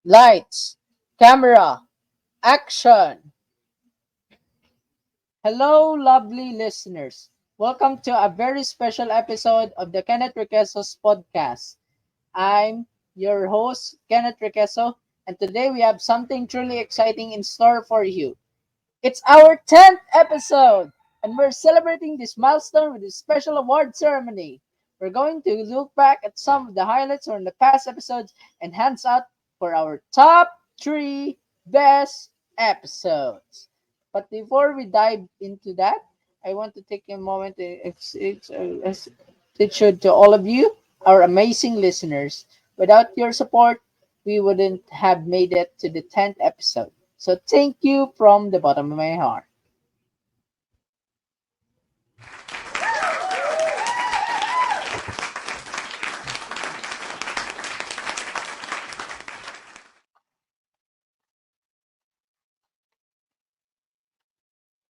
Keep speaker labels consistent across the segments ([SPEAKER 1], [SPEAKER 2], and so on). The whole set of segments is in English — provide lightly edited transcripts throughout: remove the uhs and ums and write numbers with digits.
[SPEAKER 1] Lights, camera, action! Hello, lovely listeners. Welcome to a very special episode of the Kenneth Requiso's podcast. I'm your host, Kenneth Requiso, and today we have something truly exciting in store for you. It's our 10th episode, and we're celebrating this milestone with a special award ceremony. We're going to look back at some of the highlights from the past episodes and hands out for our top 3 best episodes. But before we dive into that, I want to take a moment to teach to all of you, our amazing listeners. Without your support, we wouldn't have made it to the 10th episode. So thank you from the bottom of my heart.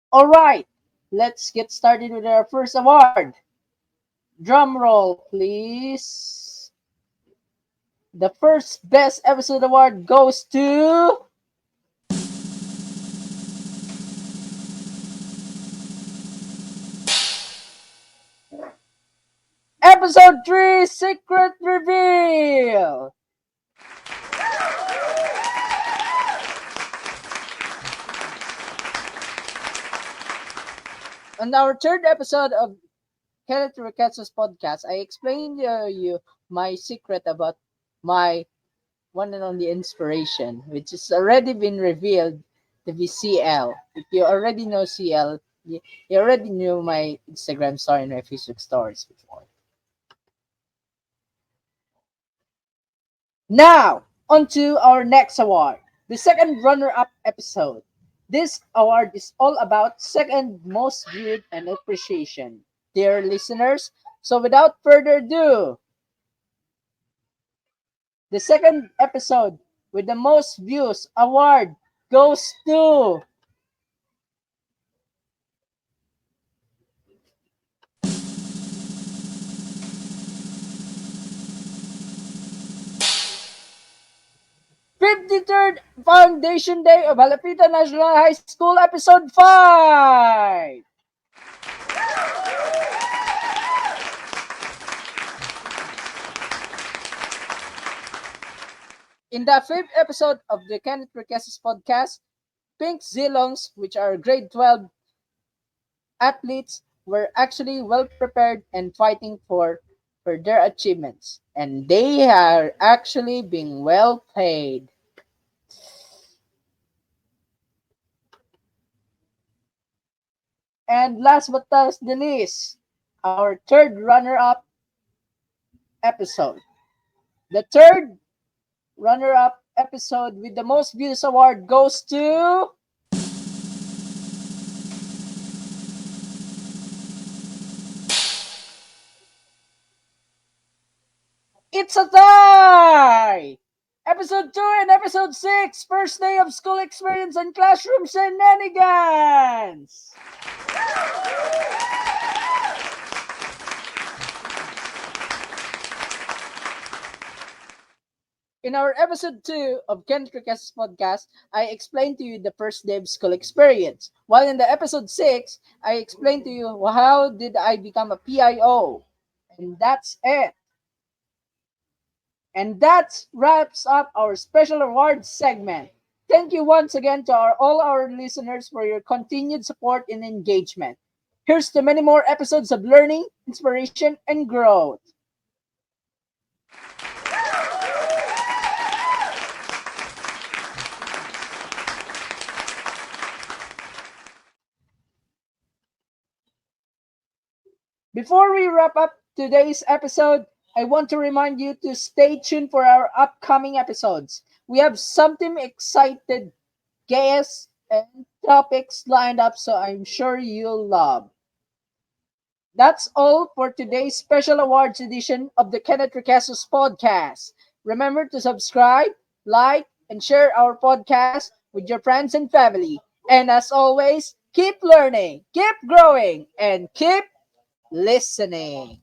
[SPEAKER 1] All right, let's get started with our first award. Drum roll, please. The first best episode award goes to episode 3 Secret Reveal. On our third episode of Kenneth Ricketts's podcast, I explained to you my secret about my one and only inspiration, which has already been revealed to be CL. If you already know CL, you already knew my Instagram story and my Facebook stories before. Now, on to our next award, the second runner-up episode. This award is all about second most viewed and appreciation. Dear listeners, so without further ado, the second episode with the most views award goes to 53rd Foundation Day of Halapita National High School, Episode 5. In the fifth episode of the Kenneth Requests podcast, Pink Zilongs, which are grade 12 athletes, were actually well prepared and fighting for their achievements. And they are actually being well paid. And last but not the least, our third runner-up episode. The third runner-up episode with the most views award goes to It's a Tie! Episode 2 and Episode 6, First Day of School Experience and Classroom Shenanigans! In our episode 2 of Kenneth Request's podcast, I explained to you the first day of school experience. While in the episode 6, I explained to you how did I become a PIO. And that's it. And that wraps up our special awards segment. Thank you once again to all our listeners for your continued support and engagement. Here's to many more episodes of learning, inspiration, and growth. Before we wrap up today's episode, I want to remind you to stay tuned for our upcoming episodes. We have something excited guests and topics lined up, so I'm sure you'll love. That's all for today's special awards edition of the Kenneth Requesos podcast. Remember to subscribe, like, and share our podcast with your friends and family. And as always, keep learning, keep growing, and keep listening.